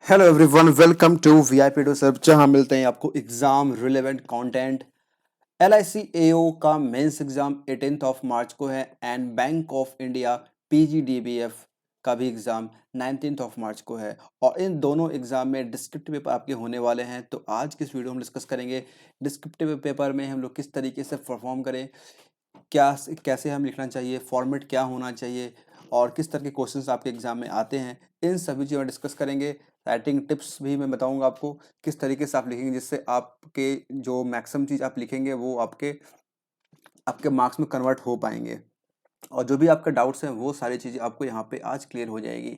Hello everyone, welcome to VIP to serve, जहां मिलते हैं आपको exam relevant content. LIC AO का मेंस एग्जाम 18 ऑफ मार्च को है and Bank of India PGDBF का भी एग्जाम 19 ऑफ मार्च को है। और इन दोनों एग्जाम में डिस्क्रिप्टिव पेपर आपके होने वाले हैं। तो आज की इस वीडियो में डिस्कस करेंगे डिस्क्रिप्टिव पेपर में हम लोग किस तरीके से परफॉर्म करें, क्या कैसे हम लिखना चाहिए, फॉर्मेट क्या होना चाहिए और किस तरह के क्वेश्चंस आपके एग्जाम में आते हैं। इन सभी चीज़ों में डिस्कस करेंगे। राइटिंग टिप्स भी मैं बताऊंगा आपको किस तरीके से आप लिखेंगे, जिससे आपके जो मैक्सिमम चीज़ आप लिखेंगे वो आपके आपके मार्क्स में कन्वर्ट हो पाएंगे। और जो भी आपके डाउट्स हैं वो सारी चीज़ें आपको यहाँ पे आज क्लियर हो जाएगी।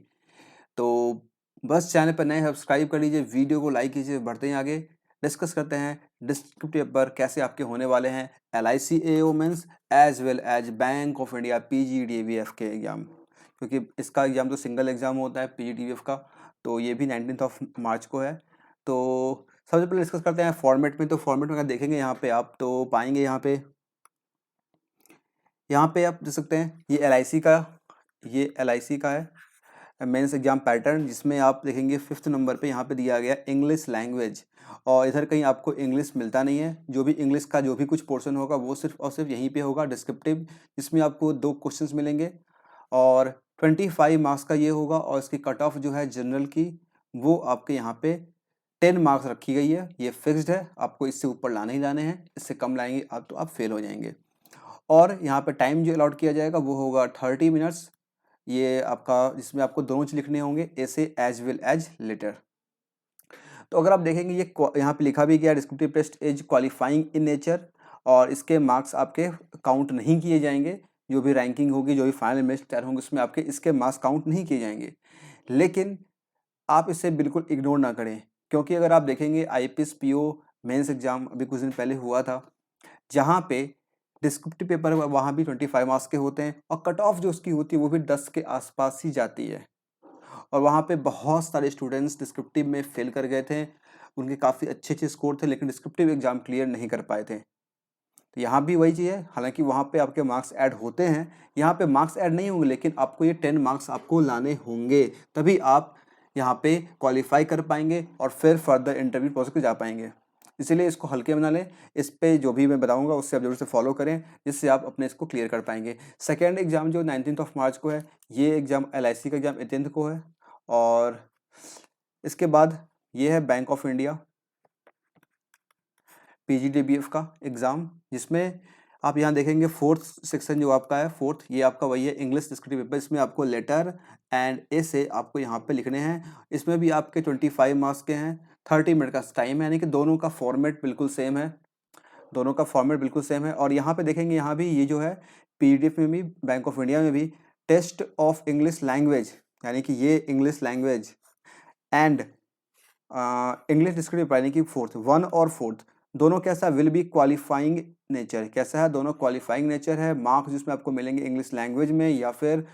तो बस चैनल पर नए सब्सक्राइब कर लीजिए, वीडियो को लाइक कीजिए। बढ़ते हैं आगे, डिस्कस करते हैं डिस्क्रिप्टिव पेपर कैसे आपके होने वाले हैं LIC AO mains as well as Bank of India PGDBF के एग्जाम, क्योंकि इसका एग्जाम तो सिंगल एग्जाम होता है पीजीडीबीएफ का। तो ये भी 19 ऑफ मार्च को है। तो सबसे पहले डिस्कस करते हैं फॉर्मेट में। तो फॉर्मेट में अगर देखेंगे यहाँ पे आप तो पाएंगे यहाँ पे आप देख सकते हैं ये एलआईसी का है मेंस एग्जाम पैटर्न, जिसमें आप देखेंगे 5th नंबर पे यहाँ पे दिया गया इंग्लिश लैंग्वेज। और इधर कहीं आपको इंग्लिश मिलता नहीं है। जो भी इंग्लिश का जो भी कुछ पोर्शन होगा वो सिर्फ और सिर्फ यहीं पे होगा डिस्क्रिप्टिव, जिसमें आपको 2 क्वेश्चंस मिलेंगे और 25 मार्क्स का ये होगा। और इसकी कट ऑफ जो है जनरल की, वो आपके यहाँ पे 10 मार्क्स रखी गई है। ये फिक्स्ड है, आपको इससे ऊपर लाने ही लाने हैं। इससे कम लाएंगे आप तो आप फेल हो जाएंगे। और यहाँ पे टाइम जो अलॉट किया जाएगा वो होगा 30 मिनट्स। ये आपका, जिसमें आपको दोनों चीज लिखने होंगे, ऐसे एज वेल एज लेटर। तो अगर आप देखेंगे ये यहाँ पे लिखा भी गया descriptive test is qualifying in nature, और इसके मार्क्स आपके काउंट नहीं किए जाएंगे। जो भी रैंकिंग होगी, जो भी फाइनल मेरिट तैयार होंगे, उसमें आपके इसके मार्क्स काउंट नहीं किए जाएंगे। लेकिन आप इसे बिल्कुल इग्नोर ना करें, क्योंकि अगर आप देखेंगे आईपीएस पीओ मेंस एग्जाम अभी कुछ दिन पहले हुआ था, जहाँ पे डिस्क्रिप्टिव पेपर वहाँ भी 25 मार्क्स के होते हैं और कट ऑफ जो उसकी होती है वो भी 10 के आसपास ही जाती है। और वहाँ पे बहुत सारे स्टूडेंट्स डिस्क्रिप्टिव में फेल कर गए थे। उनके काफ़ी अच्छे अच्छे स्कोर थे, लेकिन डिस्क्रिप्टिव एग्जाम क्लियर नहीं कर पाए थे। तो यहाँ भी वही चीज़ है, हालांकि वहाँ पे आपके मार्क्स ऐड होते हैं, यहाँ पे मार्क्स ऐड नहीं होंगे, लेकिन आपको ये 10 मार्क्स आपको लाने होंगे, तभी आप यहाँ पे क्वालिफाई कर पाएंगे और फिर फर्दर इंटरव्यू प्रोसेस पे जा पाएंगे। इसीलिए इसको हल्के में ना लें। इस पे जो भी मैं बताऊंगा उससे आप जरूर से फॉलो करें, जिससे आप अपने इसको क्लियर कर पाएंगे। सेकेंड एग्जाम जो 19 ऑफ मार्च को है, ये एग्जाम एलआईसी का एग्जाम 18 को है। और इसके बाद ये है बैंक ऑफ इंडिया पीजीडीबीएफ का एग्ज़ाम, जिसमें आप यहाँ देखेंगे फोर्थ सेक्शन जो आपका है, फोर्थ, ये आपका वही है इंग्लिश डिस्क्रिप्टिव पेपर। इसमें आपको लेटर एंड एसे आपको यहाँ पे लिखने हैं। इसमें भी आपके 25 मार्क्स के हैं, 30 मिनट का टाइम है, यानी कि दोनों का फॉर्मेट बिल्कुल सेम है। दोनों का फॉर्मेट बिल्कुल सेम है। और यहाँ पे देखेंगे, यहाँ भी ये जो है पीडीएफ में भी, बैंक ऑफ इंडिया में भी टेस्ट ऑफ इंग्लिश लैंग्वेज, यानी कि ये English language and English descriptive यानी कि फोर्थ, 1 और 4th दोनों कैसा विल बी क्वालिफाइंग नेचर, कैसा है, दोनों क्वालिफाइंग नेचर है। मार्क्स जिसमें आपको मिलेंगे इंग्लिश लैंग्वेज में या फिर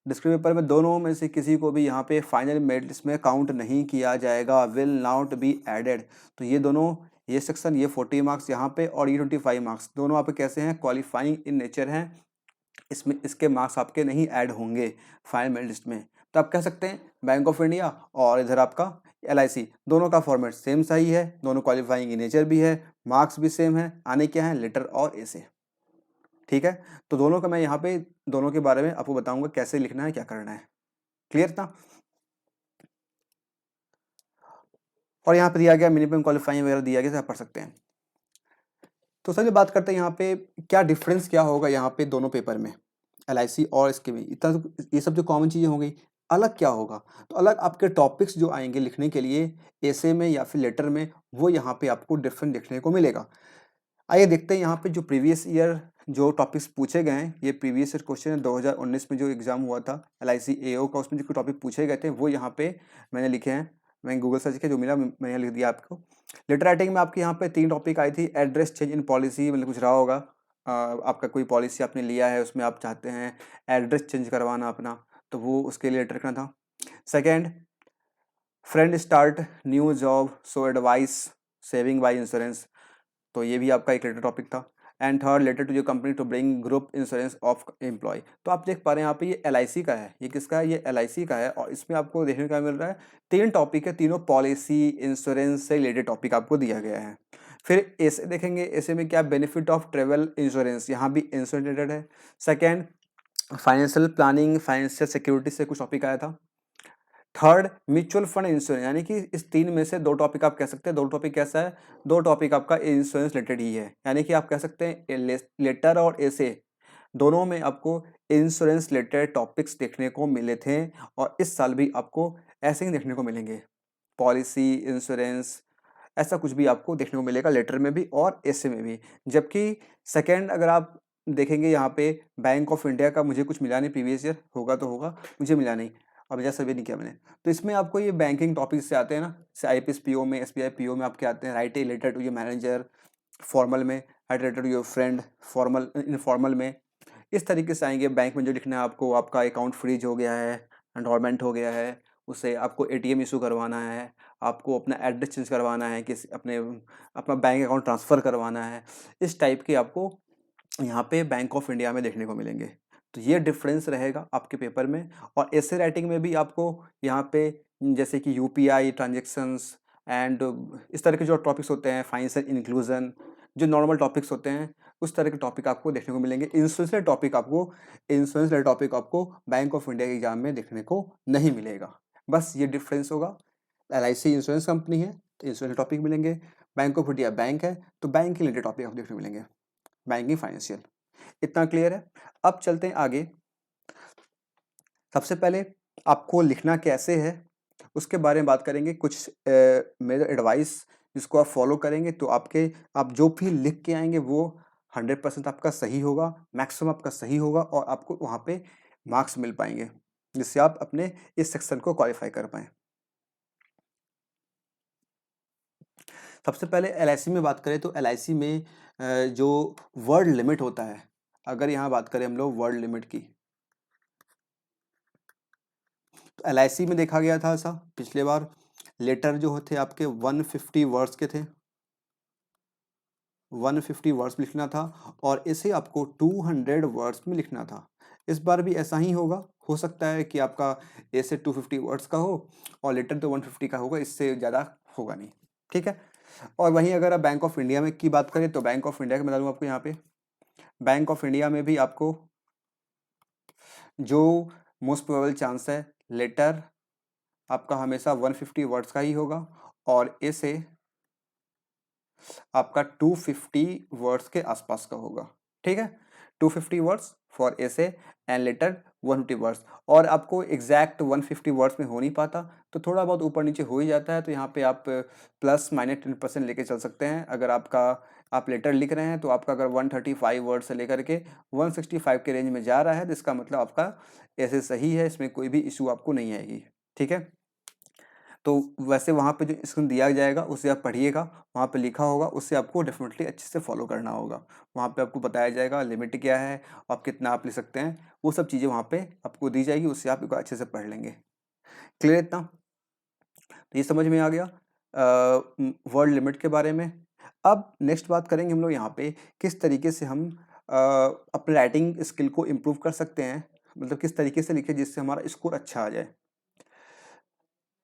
डिस्क्रिप्टिव पेपर में, दोनों में से किसी को भी यहाँ पे फाइनल मेरिट लिस्ट में काउंट नहीं किया जाएगा, विल नॉट बी एडेड। तो ये दोनों, ये सेक्शन, ये 40 मार्क्स यहाँ पे और ये 25 मार्क्स, दोनों आपके कैसे हैं, क्वालिफाइंग इन नेचर हैं। इसमें इसके मार्क्स आपके नहीं ऐड होंगे फाइनल मेरिट लिस्ट में। तो आप कह सकते हैं बैंक ऑफ इंडिया और इधर आपका एलआईसी, दोनों का फॉर्मेट सेम सही है, दोनों क्वालिफाइंग इन नेचर भी है, मार्क्स भी सेम है, आने क्या है, लेटर और ऐसे। ठीक है, तो दोनों का मैं यहाँ पे दोनों के बारे में आपको बताऊंगा कैसे लिखना है, क्या करना है। क्लियर था। और यहाँ पे दिया गया मिनिमम क्वालिफाइंग वगैरह दिया गया, आप पढ़ सकते हैं। तो सर बात करते हैं यहाँ पे क्या डिफरेंस क्या होगा यहाँ पे दोनों पेपर में, एलआईसी और इसके में। इतना तो ये सब जो कॉमन चीज़ें हो गई, अलग क्या होगा, तो अलग आपके टॉपिक्स जो आएंगे लिखने के लिए ऐसे में या फिर लेटर में, वो यहाँ पे आपको डिफरेंट देखने को मिलेगा। आइए देखते हैं यहाँ पे जो प्रीवियस ईयर जो टॉपिक्स पूछे गए हैं। ये प्रीवियस ईयर क्वेश्चन है 2019 में जो एग्जाम हुआ था एलआईसी एओ का, उसमें जो टॉपिक पूछे गए थे वो यहाँ पे मैंने लिखे हैं। मैंने गूगल सर्च किया, जो मिला मैंने यहाँ लिख दिया आपको। लेटर राइटिंग में आपके यहाँ पे 3 टॉपिक आई थी। एड्रेस चेंज इन पॉलिसी, मतलब कुछ रहा होगा, आपका कोई पॉलिसी आपने लिया है, उसमें आप चाहते हैं एड्रेस चेंज करवाना अपना, तो वो उसके लिए लेटर लिखना था। Second, friend start new job so advice saving by insurance, तो ये भी आपका एक लेटर टॉपिक था। And third letter to your company to bring group insurance of employ. तो आप देख पा रहे हैं यहाँ पे ये LIC का है, ये किसका है, ये LIC का है। और इसमें आपको देखने को मिल रहा है 3 टॉपिक है, तीनों पॉलिसी इंश्योरेंस से रिलेटेड टॉपिक आपको दिया गया है। फिर ऐसे देखेंगे, ऐसे में क्या बेनिफिट ऑफ ट्रेवल इंश्योरेंस, यहाँ भी इंश्योरेंस रिलेटेड है। Second financial planning, financial security से कुछ टॉपिक आया था। थर्ड म्यूचुअल फंड इंश्योरेंस, यानी कि इस 3 में से 2 टॉपिक आप कह सकते हैं। 2 टॉपिक कैसा है, 2 टॉपिक आपका इंश्योरेंस रिलेटेड ही है, यानी कि आप कह सकते हैं लेटर और ऐसे दोनों में आपको इंश्योरेंस रिलेटेड टॉपिक्स देखने को मिले थे, और इस साल भी आपको ऐसे ही देखने को मिलेंगे। पॉलिसी इंश्योरेंस ऐसा कुछ भी आपको देखने को मिलेगा लेटर में भी और ऐसे में भी। जबकि सेकंड अगर आप देखेंगे यहाँ पे बैंक ऑफ इंडिया का मुझे कुछ मिला नहीं, प्रीवियस ईयर होगा तो होगा, मुझे मिला नहीं, अब जैसा सर्वे नहीं किया मैंने। तो इसमें आपको ये बैंकिंग टॉपिक से आते हैं ना, जैसे IPS PO में, SBI PO में आपके आते हैं, write a letter to your manager formal में, write letter to your friend formal informal में, इस तरीके से आएंगे। बैंक में जो लिखना है आपको, आपका अकाउंट फ्रीज हो गया है, एनरोलमेंट हो गया है, उससे आपको ATM इशू करवाना है, आपको अपना एड्रेस चेंज करवाना है, किसी अपना बैंक अकाउंट ट्रांसफ़र करवाना है, इस टाइप के आपको यहाँ पे बैंक ऑफ इंडिया में देखने को मिलेंगे। तो ये डिफरेंस रहेगा आपके पेपर में। और ऐसे राइटिंग में भी आपको यहाँ पे जैसे कि UPI ट्रांजेक्शन्स एंड इस तरह के जो टॉपिक्स होते हैं, फाइनेंशियल इंक्लूजन, जो नॉर्मल टॉपिक्स होते हैं, उस तरह के टॉपिक आपको देखने को मिलेंगे। इंश्योरेंस टॉपिक आपको बैंक ऑफ इंडिया के एग्जाम में देखने को नहीं मिलेगा। बस ये डिफरेंस होगा। LIC इंश्योरेंस कंपनी है तो इंश्योरेंस टॉपिक मिलेंगे, बैंक ऑफ इंडिया बैंक है तो बैंक के रिलेटेड टॉपिक आपको देखने को मिलेंगे, बैंकिंग फाइनेंशियल। इतना क्लियर है। अब चलते हैं आगे। सबसे पहले आपको लिखना कैसे है उसके बारे में बात करेंगे। कुछ मेरे एडवाइस जिसको आप फॉलो करेंगे तो आप जो भी लिख के आएंगे वो 100% आपका सही होगा, मैक्सिमम आपका सही होगा, और आपको वहाँ पे मार्क्स मिल पाएंगे जिससे आप अपने इस सेक्शन को क्वालिफाई कर पाएँ। सबसे पहले LIC में बात करें तो LIC में जो वर्ड लिमिट होता है, अगर यहाँ बात करें हम लोग वर्ड लिमिट की, तो LIC में देखा गया था ऐसा पिछले बार लेटर जो होते आपके 150 वर्ड्स के थे, 150 वर्ड्स लिखना था, और इसे आपको 200 वर्ड्स में लिखना था। इस बार भी ऐसा ही होगा, हो सकता है कि आपका ऐसे 250 वर्ड्स का हो और लेटर तो 150 का होगा, इससे ज़्यादा होगा नहीं, ठीक है। और वहीं अगर आप बैंक ऑफ इंडिया में की बात करें तो बैंक ऑफ इंडिया के बता दूँ आपको, यहाँ पे बैंक ऑफ इंडिया में भी आपको जो मोस्ट प्रोबेबल चांस है, लेटर आपका हमेशा 150 वर्ड्स का ही होगा, और ऐसे आपका 250 वर्ड्स के आसपास का होगा, ठीक है। 250 वर्ड्स फॉर ऐसे एंड लेटर 150 वर्ड्स। और आपको एग्जैक्ट 150 वर्ड्स में हो नहीं पाता तो थोड़ा बहुत ऊपर नीचे हो ही जाता है, तो यहाँ पे आप प्लस माइनस 10% लेके चल सकते हैं। अगर आप लेटर लिख रहे हैं तो आपका अगर 135 वर्ड से लेकर के 165 के रेंज में जा रहा है तो इसका मतलब आपका ऐसे सही है, इसमें कोई भी इशू आपको नहीं आएगी, ठीक है। तो वैसे वहाँ पे जो स्क्रीन दिया जाएगा उसे आप पढ़िएगा, वहाँ पे लिखा होगा, उससे आपको डेफिनेटली अच्छे से फॉलो करना होगा। वहाँ पे आपको बताया जाएगा लिमिट क्या है, आप कितना आप लिख सकते हैं, वो सब चीज़ें वहाँ पे आपको दी जाएगी, उससे आप अच्छे से पढ़ लेंगे। क्लियर इतना? तो ये समझ में आ गया वर्ड लिमिट के बारे में। अब नेक्स्ट बात करेंगे हम लोग यहाँ पे किस तरीके से हम अपने राइटिंग स्किल को इम्प्रूव कर सकते हैं, मतलब किस तरीके से लिखें जिससे हमारा स्कोर अच्छा आ जाए।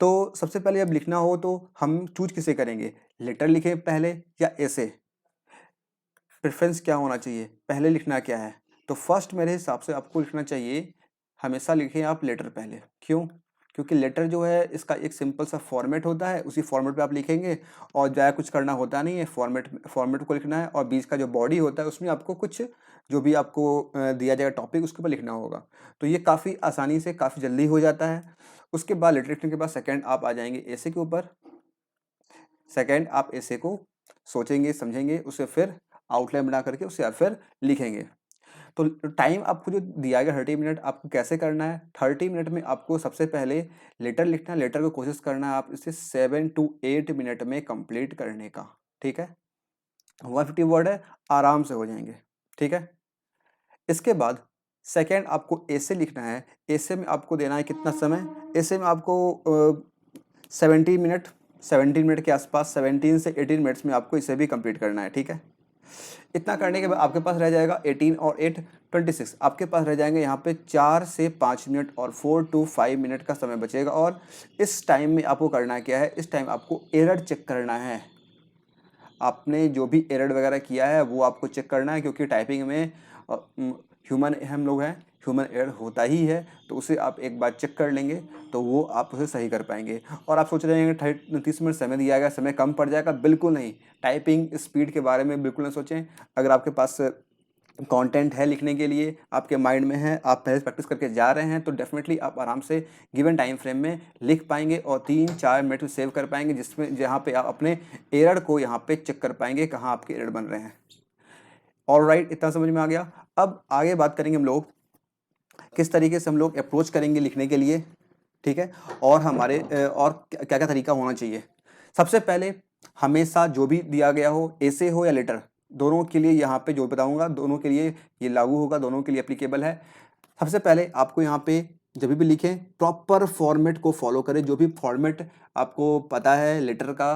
तो सबसे पहले जब लिखना हो तो हम चूज किसे करेंगे, लेटर लिखें पहले या ऐसे? प्रेफरेंस क्या होना चाहिए, पहले लिखना क्या है? तो फर्स्ट मेरे हिसाब से आपको लिखना चाहिए, हमेशा लिखें आप लेटर पहले। क्यों? क्योंकि लेटर जो है इसका एक सिंपल सा फॉर्मेट होता है, उसी फॉर्मेट पे आप लिखेंगे और ज़्यादा कुछ करना होता नहीं है, फॉर्मेट को लिखना है, और बीच का जो बॉडी होता है उसमें आपको कुछ जो भी आपको दिया जाएगा टॉपिक उसके ऊपर लिखना होगा। तो ये काफ़ी आसानी से काफ़ी जल्दी हो जाता है। उसके बाद लेटर लिखने के बाद सेकंड आप आ जाएंगे ऐसे के ऊपर। सेकंड आप ऐसे को सोचेंगे समझेंगे, उसे फिर आउटलाइन बना करके उसे आप फिर लिखेंगे। तो टाइम आपको जो दिया गया 30 मिनट, आपको कैसे करना है, 30 मिनट में आपको सबसे पहले लेटर लिखना है। लेटर को कोशिश करना है आप इसे 7 to 8 मिनट में कंप्लीट करने का, ठीक है। 150 वर्ड है, आराम से हो जाएंगे, ठीक है। इसके बाद सेकेंड आपको ऐसे लिखना है। ऐसे में आपको देना है कितना समय, ऐसे में आपको 17 मिनट के आसपास, 17 से 18 मिनट्स में आपको इसे भी कंप्लीट करना है, ठीक है। इतना करने के बाद आपके पास रह जाएगा 18 और 8 26, आपके पास रह जाएंगे यहाँ पे 4 से 5 मिनट और 4 to 5 मिनट का समय बचेगा। और इस टाइम में आपको करना क्या है, इस टाइम आपको एरर चेक करना है। आपने जो भी एरर वगैरह किया है वो आपको चेक करना है, क्योंकि टाइपिंग में ह्यूमन हम लोग हैं, ह्यूमन एरर होता ही है, तो उसे आप एक बार चेक कर लेंगे तो वो आप उसे सही कर पाएंगे। और आप सोच रहे हैं 30 मिनट समय दिया गया, समय कम पड़ जाएगा, बिल्कुल नहीं। टाइपिंग स्पीड के बारे में बिल्कुल ना सोचें। अगर आपके पास कंटेंट है लिखने के लिए, आपके माइंड में है, आप पहले प्रैक्टिस करके जा रहे हैं, तो डेफिनेटली आप आराम से गिवन टाइम फ्रेम में लिख पाएंगे और 3-4 मिनट में सेव कर पाएंगे, जिसमें जहाँ पे आप अपने एरर को यहाँ पे चेक कर पाएंगे कहाँ आपके एरर बन रहे हैं। ऑलराइट, इतना समझ में आ गया। अब आगे बात करेंगे हम लोग किस तरीके से हम लोग अप्रोच करेंगे लिखने के लिए, ठीक है, और हमारे और क्या क्या तरीका होना चाहिए। सबसे पहले हमेशा जो भी दिया गया हो, एसे हो या लेटर, दोनों के लिए यहाँ पे जो बताऊंगा दोनों के लिए ये लागू होगा, दोनों के लिए एप्लीकेबल है। सबसे पहले आपको यहाँ पे जब भी लिखें प्रॉपर फॉर्मेट को फॉलो करें। जो भी फॉर्मेट आपको पता है लेटर का,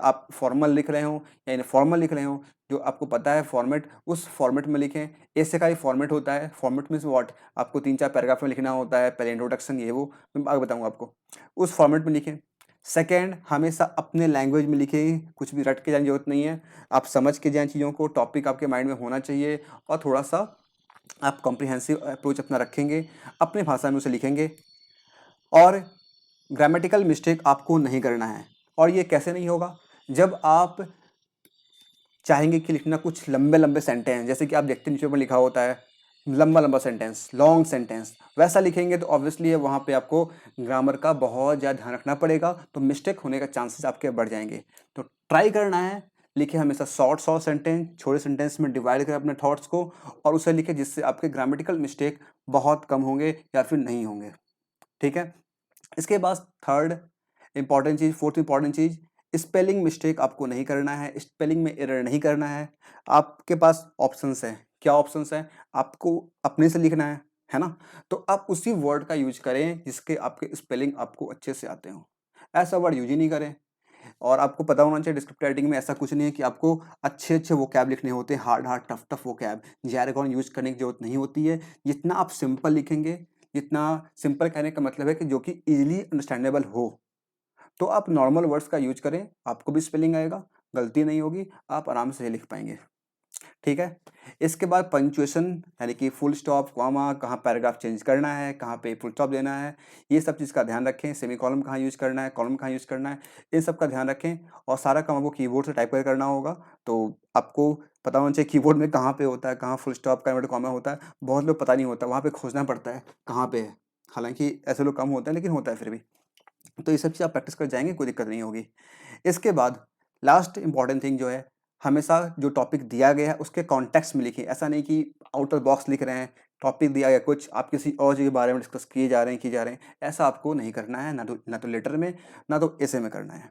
आप फॉर्मल लिख रहे हो या इनफॉर्मल लिख रहे हो, जो आपको पता है फॉर्मेट, उस फॉर्मेट में लिखें। ऐसे का ही फॉर्मेट होता है। फॉर्मेट मीन्स व्हाट, आपको 3-4 पैराग्राफ में लिखना होता है, पहले इंट्रोडक्शन ये वो मैं आगे बताऊंगा आपको, उस फॉर्मेट में लिखें। सेकेंड, हमेशा अपने लैंग्वेज में लिखें, कुछ भी रट के जाने की जरूरत नहीं है, आप समझ के जाएं चीज़ों को, टॉपिक आपके माइंड में होना चाहिए और थोड़ा सा आप कॉम्प्रिहेंसिव अप्रोच अपना रखेंगे, अपनी भाषा में उसे लिखेंगे। और ग्रामेटिकल मिस्टेक आपको नहीं करना है। और ये कैसे नहीं होगा, जब आप चाहेंगे कि लिखना कुछ लंबे लंबे सेंटेंस, जैसे कि आप देखते नीचे पर लिखा होता है लंबा लंबा सेंटेंस, लॉन्ग सेंटेंस, वैसा लिखेंगे तो ऑब्वियसली वहाँ पे आपको ग्रामर का बहुत ज़्यादा ध्यान रखना पड़ेगा, तो मिस्टेक होने का चांसेस आपके बढ़ जाएंगे। तो ट्राई करना है, लिखे हमेशा शॉर्ट शॉर्ट सेंटेंस, छोटे सेंटेंस में डिवाइड करें अपने थॉट्स को और उसे लिखे, जिससे आपके ग्रामेटिकल मिस्टेक बहुत कम होंगे या फिर नहीं होंगे, ठीक है। इसके बाद थर्ड इंपॉर्टेंट चीज़, फोर्थ इंपॉर्टेंट चीज़, स्पेलिंग मिस्टेक आपको नहीं करना है, स्पेलिंग में एरर नहीं करना है। आपके पास ऑप्शंस हैं, क्या ऑप्शंस हैं, आपको अपने से लिखना है ना, तो आप उसी वर्ड का यूज करें जिसके आपके स्पेलिंग आपको अच्छे से आते हो, ऐसा वर्ड यूज ही नहीं करें। और आपको पता होना चाहिए डिस्क्रिप्टिव राइटिंग में ऐसा कुछ नहीं है कि आपको अच्छे अच्छे वोकैब लिखने होते हैं, hard hard tough tough vocab, jargon use करने की जरूरत नहीं होती है। जितना आप सिंपल लिखेंगे, जितना सिंपल कहने का मतलब है कि जो कि इजीली अंडरस्टैंडेबल हो, तो आप नॉर्मल वर्ड्स का यूज करें, आपको भी स्पेलिंग आएगा, गलती नहीं होगी, आप आराम से लिख पाएंगे, ठीक है। इसके बाद पंक्चुएशन, यानी कि फुल स्टॉप, कॉमा, कहाँ पैराग्राफ चेंज करना है, कहाँ पे फुल स्टॉप देना है, ये सब चीज़ का ध्यान रखें। सेमी कॉलम कहाँ यूज करना है, कॉलम कहाँ यूज करना है, इन सब का ध्यान रखें। और सारा काम आपको कीबोर्ड से टाइप कर करना होगा, तो आपको पता होना चाहिए कीबोर्ड में कहाँ पे होता है, कहाँ फुल स्टॉप का कॉमा होता है। बहुत लोग पता नहीं होता, वहाँ पे खोजना पड़ता है कहाँ पे है, हालांकि ऐसे लोग कम होते हैं लेकिन होता है फिर भी। तो ये सब चीज़ आप प्रैक्टिस कर जाएंगे, कोई दिक्कत नहीं होगी। इसके बाद लास्ट इंपॉर्टेंट थिंग जो है, हमेशा जो टॉपिक दिया गया है उसके कॉन्टेक्स्ट में लिखिए। ऐसा नहीं कि आउट ऑफ बॉक्स लिख रहे हैं, टॉपिक दिया गया कुछ, आप किसी और चीज़ के बारे में डिस्कस किए जा रहे हैं, ऐसा आपको नहीं करना है, ना तो लेटर में, ना तो ऐसे में करना है,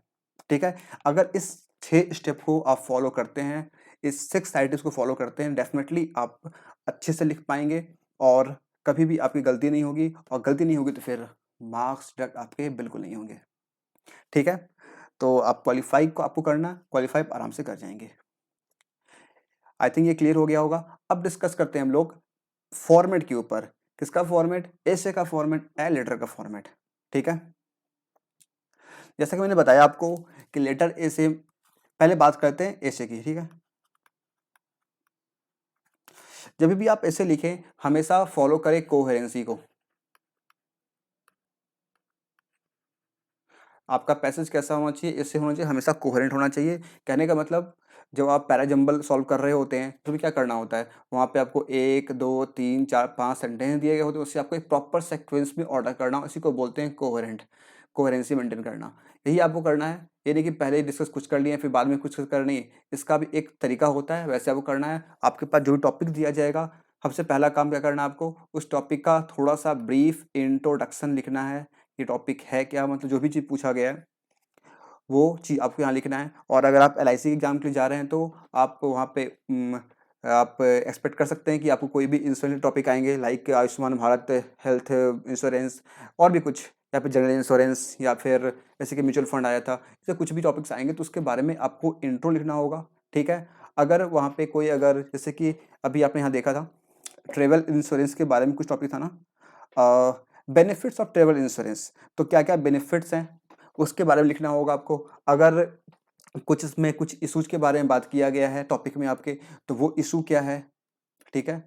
ठीक है। अगर इस 6 स्टेप को आप फॉलो करते हैं, इस 6 आइटम्स को फॉलो करते हैं, डेफिनेटली आप अच्छे से लिख पाएंगे और कभी भी आपकी गलती नहीं होगी। और गलती नहीं होगी तो फिर मार्क्स डिडक्ट आपके बिल्कुल नहीं होंगे, ठीक है। तो आप क्वालिफाई को आपको करना, क्वालिफाई आराम से कर जाएंगे। आई थिंक ये क्लियर हो गया होगा। अब डिस्कस करते हैं हम लोग फॉर्मेट के ऊपर। किसका फॉर्मेट, ऐसे का फॉर्मेट है, लेटर का फॉर्मेट, ठीक है। जैसा कि मैंने बताया आपको कि लेटर ए से पहले बात करते हैं ऐसे की, ठीक है। जब भी आप ऐसे लिखें हमेशा फॉलो करें कोहेरेंसी को। आपका पैसेज कैसा होना चाहिए, इससे होना चाहिए, हमेशा कोहेरेंट होना चाहिए। कहने का मतलब, जब आप पैराजंबल सॉल्व कर रहे होते हैं तो भी क्या करना होता है, वहाँ पे आपको 1 2 3 4 5 सेंटेंस दिए गए होते हैं, उससे आपको एक प्रॉपर सीक्वेंस में ऑर्डर करना, इसी को बोलते हैं कोहेरेंट, कोहेरेंसी मेंटेन करना। यही आपको करना है, ये नहीं कि पहले ही डिस्कस कुछ कर लिए फिर बाद में कुछ करनी है। इसका भी एक तरीका होता है, वैसे आपको करना है। आपके पास जो भी टॉपिक दिया जाएगा, सबसे पहला काम क्या करना है आपको, उस टॉपिक का थोड़ा सा ब्रीफ इंट्रोडक्शन लिखना है। ये टॉपिक है क्या, मतलब जो भी चीज़ पूछा गया है वो चीज़ आपको यहाँ लिखना है। और अगर आप एलआईसी एग्जाम के लिए जा रहे हैं तो आप वहाँ पे आप एक्सपेक्ट कर सकते हैं कि आपको कोई भी इंश्योरेंस टॉपिक आएंगे, like Ayushman Bharat health insurance, और भी कुछ, या फिर जनरल इंश्योरेंस, या फिर जैसे कि म्यूचुअल फंड आया था, ऐसे कुछ भी टॉपिक्स आएंगे तो उसके बारे में आपको इंट्रो लिखना होगा, ठीक है। अगर वहाँ पे कोई अगर जैसे कि अभी आपने यहाँ देखा था ट्रेवल इंश्योरेंस के बारे में कुछ टॉपिक था ना, बेनिफिट्स ऑफ ट्रेवल इंश्योरेंस, तो क्या क्या बेनिफिट्स हैं उसके बारे में लिखना होगा आपको। अगर कुछ इसमें कुछ इशूज के बारे में बात किया गया है टॉपिक में आपके, तो वो इशू क्या है, ठीक है,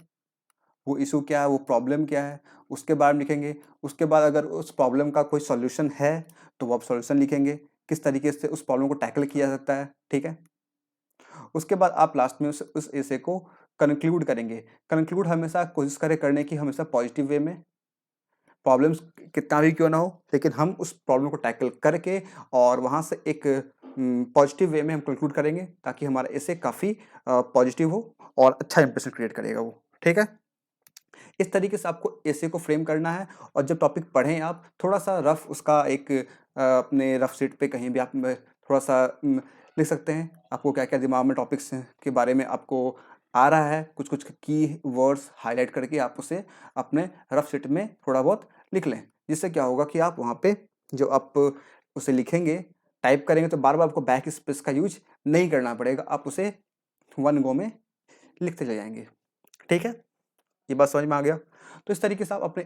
वो इशू क्या है, वो प्रॉब्लम क्या है, उसके बारे में लिखेंगे। उसके बाद अगर उस प्रॉब्लम का कोई सॉल्यूशन है तो वो आप सॉल्यूशन लिखेंगे, किस तरीके से उस प्रॉब्लम को टैकल किया जा सकता है, ठीक है। उसके बाद आप लास्ट में उस एसे को कंक्लूड करेंगे। कंक्लूड हमेशा कोशिश करें करने की, हमेशा पॉजिटिव वे में, प्रॉब्लम्स कितना भी क्यों ना हो, लेकिन हम उस प्रॉब्लम को टैकल करके और वहाँ से एक पॉजिटिव वे में हम कंक्लूड करेंगे, ताकि हमारा एसे काफ़ी पॉजिटिव हो और अच्छा इंप्रेशन क्रिएट करेगा वो, ठीक है। इस तरीके से आपको एसे को फ्रेम करना है। और जब टॉपिक पढ़ें आप थोड़ा सा रफ उसका एक अपने रफ शीट पे कहीं भी आप थोड़ा सा लिख सकते हैं आपको क्या क्या दिमाग में टॉपिक्स के बारे में आपको आ रहा है, कुछ कुछ की वर्ड्स हाईलाइट करके आप उसे अपने रफ शीट में थोड़ा बहुत लिख लें। जिससे क्या होगा कि आप वहाँ पे जो आप उसे लिखेंगे, टाइप करेंगे, तो बार बार आपको बैक स्पेस का यूज नहीं करना पड़ेगा, आप उसे वन गो में लिखते चले जाएंगे, ठीक है। ये बात समझ में आ गया। तो इस तरीके से आप अपने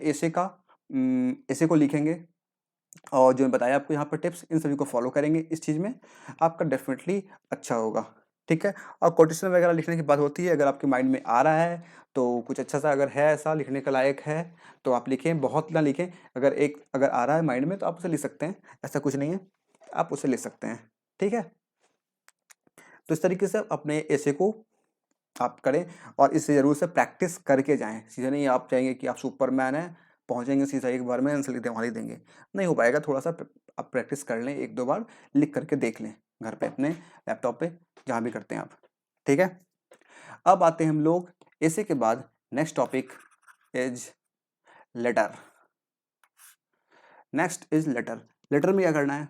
एसे को लिखेंगे, और जो मैं बताया आपको यहाँ पर टिप्स, इन सभी को फॉलो करेंगे, इस चीज़ में आपका डेफिनेटली अच्छा होगा, ठीक है। और कोटेशन वगैरह लिखने की बात होती है, अगर आपके माइंड में आ रहा है तो कुछ अच्छा सा अगर है ऐसा लिखने के लायक है तो आप लिखें, बहुत ना लिखें। अगर आ रहा है माइंड में तो आप उसे लिख सकते हैं, ऐसा कुछ नहीं है, आप उसे लिख सकते हैं, ठीक है। तो इस तरीके से अपने एसे को आप करें, और इसे ज़रूर से प्रैक्टिस करके जाएँ। सीधे नहीं आप चाहेंगे कि आप सुपरमैन हैं, पहुँचेंगे सीधा एक बार में आंसर लिख दें, वहाँ लिख देंगे, नहीं हो पाएगा। थोड़ा-सा आप प्रैक्टिस कर लें, 1-2 बार लिख करके देख लें, घर पे अपने लैपटॉप पे, जहाँ भी करते हैं आप, ठीक है? अब आते हैं हम लोग एसे के बाद next topic is letter. Next is letter. Letter में क्या करना है?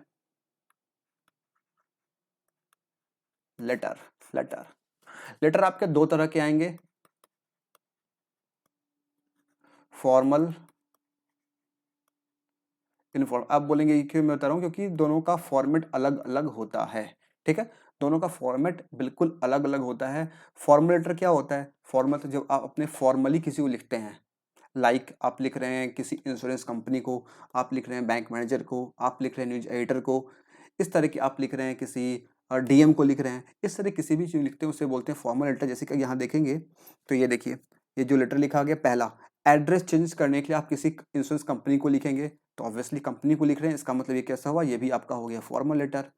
Letter, letter. लेटर आपके 2 तरह के आएँगे, फॉर्मल, इनफॉर्म। आप बोलेंगे ये क्यों मैं बता रहा हूँ, क्योंकि दोनों का फॉर्मेट अलग-अलग होता है, ठीक है? दोनों का फॉर्मेट बिल्कुल अलग-अलग होता है। फॉर्मल लेटर क्या होता है? फॉर्मल तो जब आप अपने फॉर्मली किसी को लिखते हैं, लाइक आप लिख रहे हैं किसी इंश्योरेंस कंपनी को, आप लिख रहे हैं बैंक मैनेजर को, आप लिख रहे हैं न्यूज़ एडिटर को, इस तरह की आप लिख रहे हैं किसी डीएम को लिख रहे हैं, इस तरह किसी भी चीज़ लिखते हैं उसे बोलते हैं फॉर्मल लेटर। जैसे कि यहाँ देखेंगे तो ये देखिए, ये जो लेटर लिखा गया पहला, एड्रेस चेंज करने के लिए आप किसी इंश्योरेंस कंपनी को लिखेंगे, तो ऑब्वियसली कंपनी को लिख रहे हैं, इसका मतलब ये कैसा हुआ, ये भी आपका हो गया formal letter.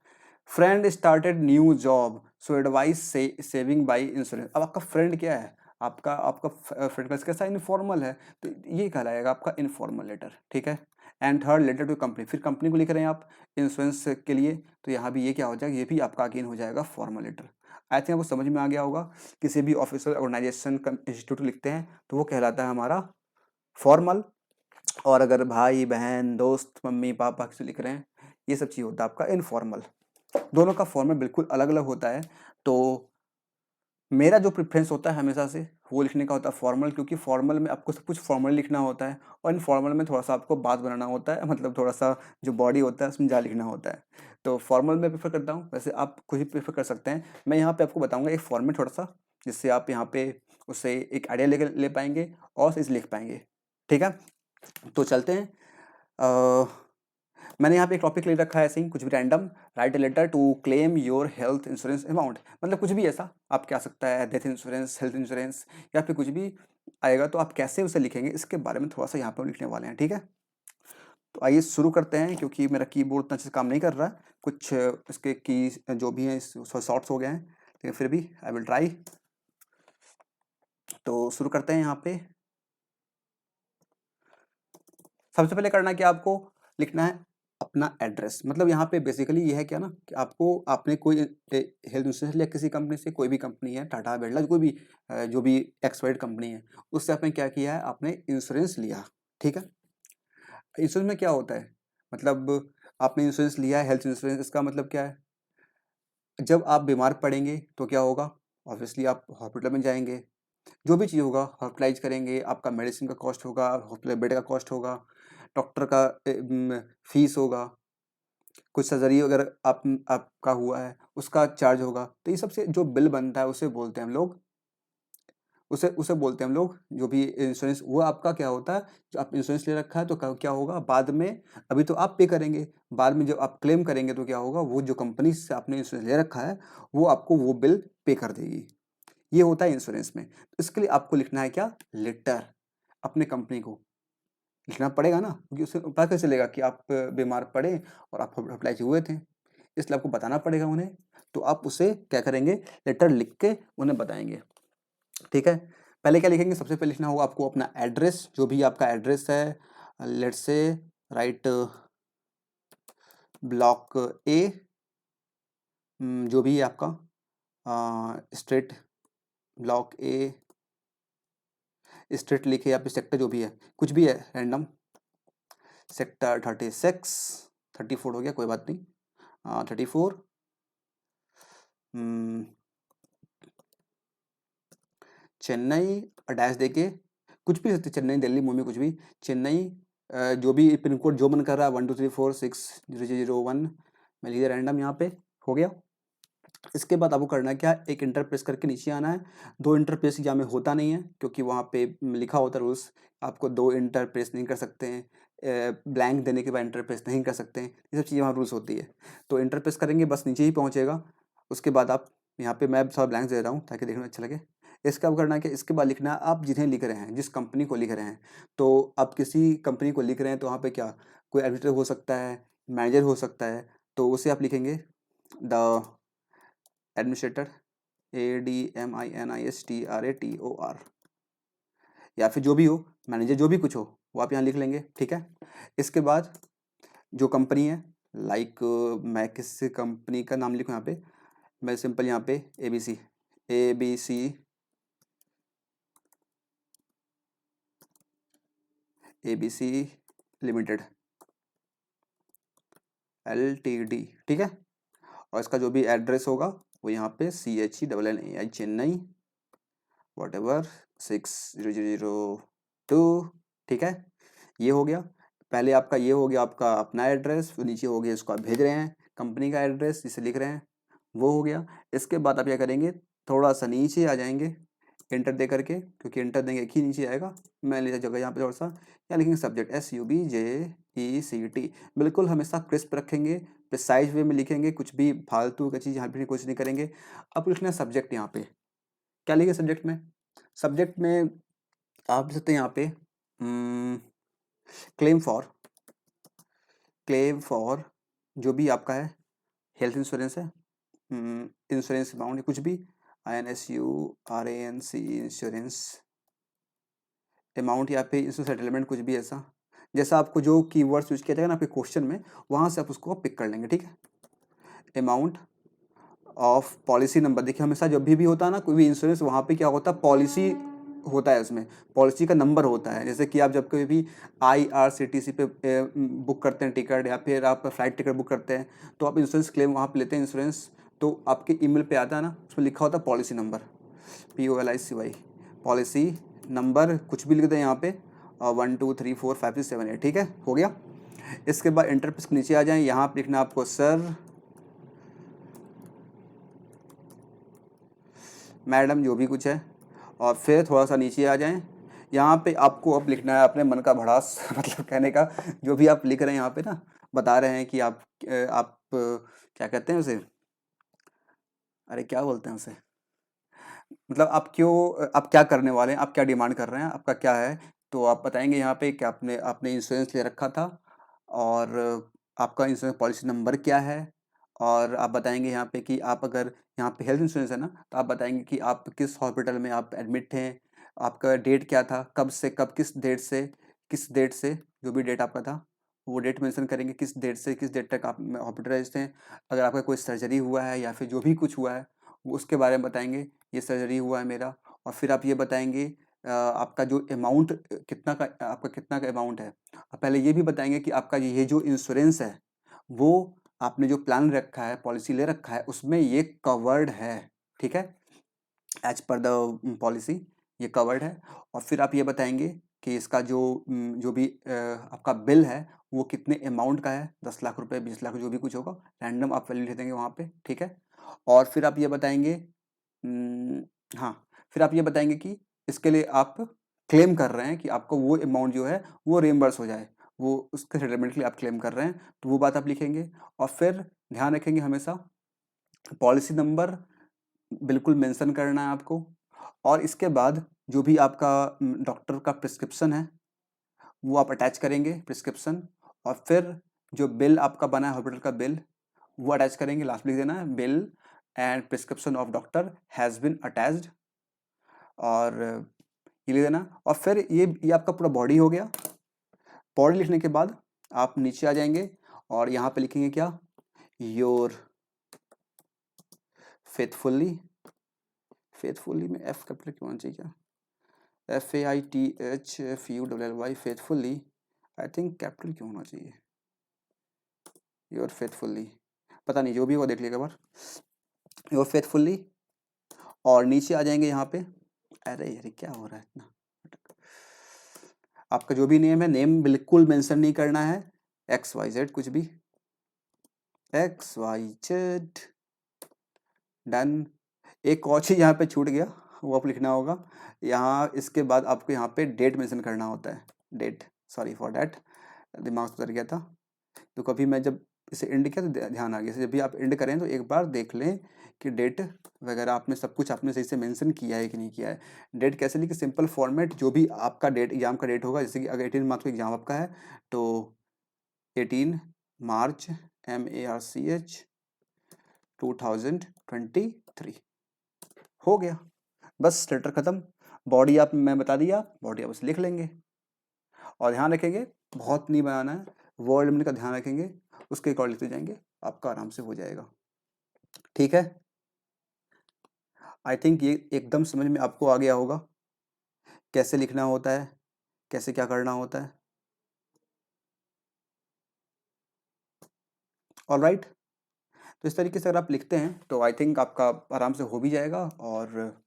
Friend started new job so advice से सेविंग बाय इंश्योरेंस। अब आपका फ्रेंड क्या है, आपका आपका फ्रेंड का कैसा इनफॉर्मल है, तो ये कहलाएगा आपका इनफॉर्मल लेटर, ठीक है। And third letter to company, फिर कंपनी को लिख रहे हैं आप इंश्योरेंस के लिए, तो यहाँ भी ये क्या हो जाएगा, ये भी आपका अगेन हो जाएगा फॉर्मल लेटर। आई थिंक आपको समझ में आ गया होगा। किसी भी ऑफिशियल ऑर्गेनाइजेशन का इंस्टीट्यूट लिखते हैं तो वो कहलाता है हमारा फॉर्मल, और अगर भाई बहन दोस्त मम्मी पापा किसी लिख रहे हैं, ये सब चीज़ होता है आपका इनफॉर्मल। दोनों का फॉर्मेट बिल्कुल अलग अलग होता है। तो मेरा जो प्रेफरेंस होता है हमेशा से वो लिखने का होता है फॉर्मल, क्योंकि फॉर्मल में आपको सब कुछ फॉर्मल लिखना होता है, और इनफॉर्मल में थोड़ा सा आपको बात बनाना होता है, मतलब थोड़ा सा जो बॉडी होता है उसमें जा लिखना होता है। तो फॉर्मल में प्रेफर करता हूँ, वैसे आप खुद ही प्रेफर कर सकते हैं। मैं यहाँ पे आपको बताऊँगा एक फॉर्मेट थोड़ा सा, जिससे आप यहाँ पे उससे एक आइडिया ले पाएंगे और इसे लिख पाएंगे, ठीक है। तो चलते हैं। मैंने यहाँ पे एक टॉपिक ले रखा है ऐसे ही कुछ भी random, write a letter to claim your health insurance amount, मतलब कुछ भी ऐसा आप क्या सकता है, डेथ इंश्योरेंस, हेल्थ इंश्योरेंस, या फिर कुछ भी आएगा, तो आप कैसे उसे लिखेंगे इसके बारे में थोड़ा सा यहाँ पर लिखने वाले हैं, ठीक है। तो आइए शुरू करते हैं, क्योंकि मेरा कीबोर्ड उतना अच्छे से काम नहीं कर रहा है, कुछ इसके की जो भी हैं शॉर्ट्स हो गए हैं, लेकिन फिर भी आई विल ट्राई। तो शुरू करते हैं। यहाँ पे सबसे पहले करना क्या, आपको लिखना है अपना एड्रेस। मतलब यहाँ पे बेसिकली ये है क्या ना, कि आपको आपने कोई हेल्थ इंश्योरेंस लिया किसी कंपनी से, कोई भी कंपनी है, टाटा बिरला, कोई भी जो भी एक्सवाइड कंपनी है, उससे आपने क्या किया है, आपने इंश्योरेंस लिया, ठीक है। इंश्योरेंस में क्या होता है, मतलब आपने इंश्योरेंस लिया है हेल्थ इंश्योरेंस, इसका मतलब क्या है, जब आप बीमार पड़ेंगे तो क्या होगा, ऑब्वियसली आप हॉस्पिटल में जाएंगे, जो भी चीज़ होगा हॉस्पिटलाइज करेंगे, आपका मेडिसिन का कॉस्ट होगा, हॉस्पिटल बेड का कॉस्ट होगा, डॉक्टर का फीस होगा, कुछ सर्जरी अगर आपका हुआ है उसका चार्ज होगा। तो ये सबसे जो बिल बनता है उसे बोलते हैं हम लोग, उसे उसे बोलते हैं हम लोग जो भी इंश्योरेंस, वो आपका क्या होता है, जो आप इंश्योरेंस ले रखा है तो क्या होगा बाद में, अभी तो आप पे करेंगे, बाद में जब आप क्लेम करेंगे तो क्या होगा, वो जो कंपनी से आपने इंश्योरेंस ले रखा है वो आपको वो बिल पे कर देगी। ये होता है इंश्योरेंस में। तो इसके लिए आपको लिखना है क्या, लेटर, अपने कंपनी को लिखना पड़ेगा ना, क्योंकि उससे पता कैसे चलेगा कि आप बीमार पड़े और आप हॉस्पिटलाइज हुए थे, इसलिए आपको बताना पड़ेगा उन्हें। तो आप उसे क्या करेंगे, लेटर लिख के उन्हें बताएंगे। ठीक है, पहले क्या लिखेंगे, सबसे पहले लिखना होगा आपको अपना एड्रेस, जो भी आपका एड्रेस है, लेट्स से राइट ब्लॉक ए, जो भी है आपका स्ट्रीट, ब्लॉक ए स्ट्रीट लिखे, या फिर सेक्टर जो भी है, कुछ भी है रैंडम, सेक्टर 36, 34 हो गया कोई बात नहीं, 34, चेन्नई, डैश देके कुछ भी सकते, चेन्नई, दिल्ली, मुंबई, कुछ भी, चेन्नई, जो भी पिन कोड जो मन कर रहा है 123460001 मैं लिख दिया रैंडम यहाँ पे, हो गया। इसके बाद आपको करना है क्या, एक इंटर प्रेस करके नीचे आना है। 2 इंटर प्रेस यहाँ में होता नहीं है, क्योंकि वहाँ पे लिखा होता है रूल्स, आपको 2 इंटर प्रेस नहीं कर सकते हैं, ब्लैंक देने के बाद इंटर प्रेस नहीं कर सकते हैं, ये सब चीज़ें वहाँ रूल्स होती है। तो इंटर प्रेस करेंगे बस नीचे ही पहुँचेगा। उसके बाद आप यहाँ पे मैं थोड़ा ब्लैंक दे रहा हूँ ताकि देखने में अच्छा लगे। इसका अब करना है कि इसके बाद लिखना है आप जिन्हें लिख रहे हैं, जिस कंपनी को लिख रहे हैं। तो आप किसी कंपनी को लिख रहे हैं तो वहाँ पे क्या, कोई एडिटर हो सकता है, मैनेजर हो सकता है, तो उसे आप लिखेंगे द एडमिनिस्ट्रेटर, ADMINISTRATOR, या फिर जो भी हो, मैनेजर जो भी कुछ हो वो आप यहाँ लिख लेंगे। ठीक है, इसके बाद जो कंपनी है, लाइक मैं किस कंपनी का नाम लिखूँ यहाँ पे, मैं सिंपल यहाँ पे ABC लिमिटेड LTD, ठीक है। और इसका जो भी एड्रेस होगा वो यहाँ पे CHENNAI चेन्नई whatever 60002, ठीक है। ये हो गया, पहले आपका ये हो गया आपका अपना एड्रेस, फिर नीचे हो गया इसको आप भेज रहे हैं कंपनी का एड्रेस जिसे लिख रहे हैं, वो हो गया। इसके बाद आप क्या करेंगे, थोड़ा सा नीचे आ जाएंगे इंटर दे करके, क्योंकि इंटर देंगे एक ही नीचे आएगा, मैं ले जगह यहाँ पे थोड़ा सा यहाँ लिखेंगे सब्जेक्ट SUBJECT, बिल्कुल हमेशा क्रिस्प रखेंगे, प्रिसाइज वे में लिखेंगे, कुछ भी फालतू का चीज़ यहाँ पे कुछ नहीं करेंगे। अब लिखना है सब्जेक्ट, यहाँ पे क्या लिखे सब्जेक्ट में, सब्जेक्ट में आप लिख सकते हैं यहाँ पे क्लेम फॉर जो भी आपका है, हेल्थ इंश्योरेंस है, इंश्योरेंस अमाउंट कुछ भी, INSURANC इंश्योरेंस अमाउंट, या फिर इंश्योरेंस सेटलमेंट, कुछ भी ऐसा, जैसा आपको जो कीवर्ड्स यूज किया जाएगा ना आपके क्वेश्चन में, वहाँ से आप उसको पिक कर लेंगे। ठीक है, अमाउंट ऑफ पॉलिसी नंबर, देखिए हमेशा जब भी होता है ना कोई भी इंश्योरेंस, वहाँ पे क्या होता है, पॉलिसी होता है, उसमें पॉलिसी का नंबर होता है। जैसे कि आप जब कभी भी IRCTC पे बुक करते हैं टिकट, या फिर आप फ्लाइट टिकट बुक करते हैं, तो आप इंश्योरेंस क्लेम वहाँ पे लेते हैं इंश्योरेंस, तो आपके ईमेल पे आता है ना, उसमें लिखा होता है policy number, POLICY, policy number कुछ भी लिख दें यहाँ पे, 1 2 3 4 5 6 7 8, ठीक है, हो गया। इसके बाद इंटर पे नीचे आ जाएं, यहाँ पे लिखना आपको सर, मैडम, जो भी कुछ है, और फिर थोड़ा सा नीचे आ जाएं, यहाँ पे आपको अब लिखना है अपने मन का भड़ास मतलब कहने का, जो भी आप लिख रहे हैं यहाँ पे ना, बता रहे हैं कि आप क्या कहते हैं उसे, अरे क्या बोलते हैं उसे, मतलब आप क्यों, आप क्या करने वाले हैं, आप क्या डिमांड कर रहे हैं, आपका क्या है, तो आप बताएंगे यहाँ पे कि आपने आपने इंश्योरेंस ले रखा था, और आपका इंश्योरेंस पॉलिसी नंबर क्या है, और आप बताएंगे यहाँ पे कि आप अगर यहाँ पे हेल्थ इंश्योरेंस है ना, तो आप बताएंगे कि आप किस हॉस्पिटल में आप एडमिट हैं, आपका डेट क्या था, कब से कब, किस डेट से जो भी डेट आपका था वो डेट मेंशन करेंगे, किस डेट से किस डेट तक आप हॉस्पिटलाइज्ड हैं, अगर आपका कोई सर्जरी हुआ है या फिर जो भी कुछ हुआ है वो उसके बारे में बताएंगे, ये सर्जरी हुआ है मेरा। और फिर आप ये बताएंगे आपका जो अमाउंट कितना का, आपका कितना का अमाउंट है। पहले ये भी बताएंगे कि आपका ये जो इंश्योरेंस है वो आपने जो प्लान रखा है, पॉलिसी ले रखा है, उसमें ये कवर्ड है, ठीक है, एज पर द पॉलिसी ये कवर्ड है। और फिर आप ये बताएंगे कि इसका जो भी आपका बिल है वो कितने अमाउंट का है, 10 लाख रुपए, 20 लाख, जो भी कुछ होगा, रैंडम आप वैल्यू लिख देंगे वहाँ पे, ठीक है। और फिर आप ये बताएंगे हाँ, फिर आप ये बताएंगे कि इसके लिए आप क्लेम कर रहे हैं कि आपको वो अमाउंट जो है वो रिम्बर्स हो जाए, वो उसके सेटलमेंट के लिए आप क्लेम कर रहे हैं, तो वो बात आप लिखेंगे। और फिर ध्यान रखेंगे हमेशा पॉलिसी नंबर बिल्कुल मेंशन करना है आपको। और इसके बाद जो भी आपका डॉक्टर का प्रिस्क्रिप्शन है वो आप अटैच करेंगे प्रिस्क्रिप्शन। और फिर जो बिल आपका बना है हॉस्पिटल का बिल वो अटैच करेंगे, लास्ट लिख देना है bill and prescription of doctor has been attached, और ये लिख देना। और फिर ये आपका पूरा बॉडी हो गया। बॉडी लिखने के बाद आप नीचे आ जाएंगे और यहाँ पे लिखेंगे क्या, योर फेथफुली, फेथफुली में एफ कैपिटल क्यों होना चाहिए क्या, FAITHFULLY faithfully, I think capital क्यों होना चाहिए, योर फेथफुली, पता नहीं, जो भी हो देख लीजिएगा बार, योर फेथफुली। और नीचे आ जाएंगे यहाँ पे, अरे यार क्या हो रहा है इतना, आपका जो भी नेम है नेम बिल्कुल मेंशन नहीं करना है, XYZ कुछ भी, XYZ डन। एक और चीज़ यहाँ पे छूट गया, वो आप लिखना होगा यहाँ, इसके बाद आपको यहाँ पे डेट मेंशन करना होता है, डेट, सॉरी फॉर डैट, दिमाग से उतर गया था। तो कभी मैं जब इसे एंड किया तो ध्यान आ गया, जब भी आप एंड करें तो एक बार देख लें कि डेट वगैरह आपने सब कुछ आपने सही से मेंशन किया है कि नहीं किया है। डेट कैसे लिखिए, सिंपल फॉर्मेट, जो भी आपका डेट एग्जाम का डेट होगा, जैसे कि अगर 18 मार्च को एग्जाम आपका है तो 18 मार्च MARCH 2023 हो गया, बस लेटर खत्म। बॉडी आप मैं बता दिया, बॉडी आप बस लिख लेंगे। और ध्यान रखेंगे बहुत नहीं बनाना है, वर्ड लिमिट का ध्यान रखेंगे, उसके अकॉर्डिंग लिखते जाएंगे, आपका आराम से हो जाएगा, ठीक है। आई थिंक ये एकदम समझ में आपको आ गया होगा कैसे लिखना होता है, कैसे क्या करना होता है, ऑलराइट। तो इस तरीके से अगर आप लिखते हैं तो आई थिंक आपका आराम से हो भी जाएगा और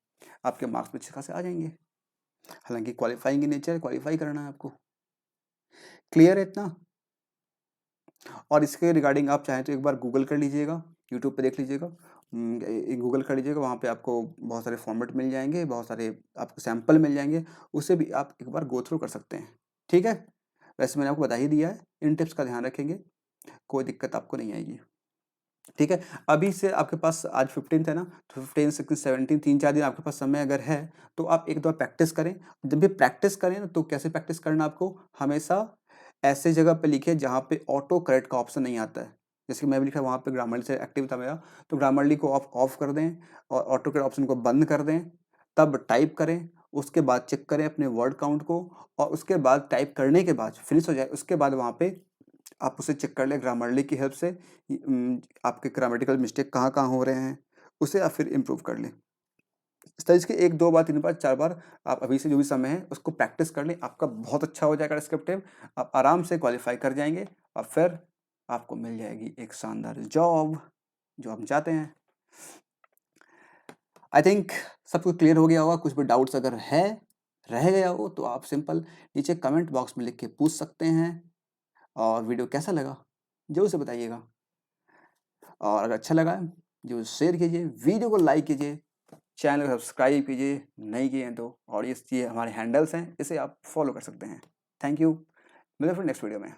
आपके मार्क्स भी अच्छे खासे आ जाएंगे। हालांकि क्वालिफाइंग इन नेचर, क्वालिफाई करना है आपको, क्लियर है इतना। और इसके रिगार्डिंग आप चाहें तो एक बार गूगल कर लीजिएगा, यूट्यूब पे देख लीजिएगा, गूगल कर लीजिएगा, वहाँ पे आपको बहुत सारे फॉर्मेट मिल जाएंगे, बहुत सारे आपको सैंपल मिल जाएंगे, उससे भी आप एक बार गो थ्रू कर सकते हैं, ठीक है। वैसे मैंने आपको बता ही दिया है, इन टिप्स का ध्यान रखेंगे, कोई दिक्कत आपको नहीं आएगी, ठीक है। अभी से आपके पास आज 15th है ना, तो 15, 16, 17 3-4 दिन आपके पास समय अगर है तो आप एक दो बार प्रैक्टिस करें। जब भी प्रैक्टिस करें ना तो कैसे प्रैक्टिस करना, आपको हमेशा ऐसे जगह पे लिखे जहाँ पे ऑटो करेक्ट का ऑप्शन नहीं आता है। जैसे कि मैं भी लिखा वहाँ पे ग्रामरली से एक्टिव था मेरा, तो ग्रामरली को ऑफ कर दें और ऑटो करेक्ट ऑप्शन को बंद कर दें, तब टाइप करें, उसके बाद चेक करें अपने वर्ड काउंट को, और उसके बाद टाइप करने के बाद फिनिश हो जाए, उसके बाद वहाँ पे आप उसे चेक कर लें ग्रामरली की हेल्प से, आपके ग्रामेटिकल मिस्टेक कहाँ कहाँ हो रहे हैं, उसे आप फिर इम्प्रूव कर लें। इस तरह के 1 2 बार 3 बार 4 बार आप अभी से जो भी समय है उसको प्रैक्टिस कर लें, आपका बहुत अच्छा हो जाएगा डिस्क्रिप्टिव, आप आराम से क्वालिफाई कर जाएंगे और फिर आपको मिल जाएगी एक शानदार जॉब जो हम चाहते हैं। आई थिंक सब कुछ क्लियर हो गया होगा। कुछ भी डाउट्स अगर है रह गया हो तो आप सिंपल नीचे कमेंट बॉक्स में लिख के पूछ सकते हैं। और वीडियो कैसा लगा जरूर से बताइएगा, और अगर अच्छा लगा जो शेयर कीजिए, वीडियो को लाइक कीजिए, चैनल को सब्सक्राइब कीजिए, नहीं किए हैं तो, और ये हमारे हैंडल्स हैं, इसे आप फॉलो कर सकते हैं। थैंक यू, मिलते हैं फिर नेक्स्ट वीडियो में।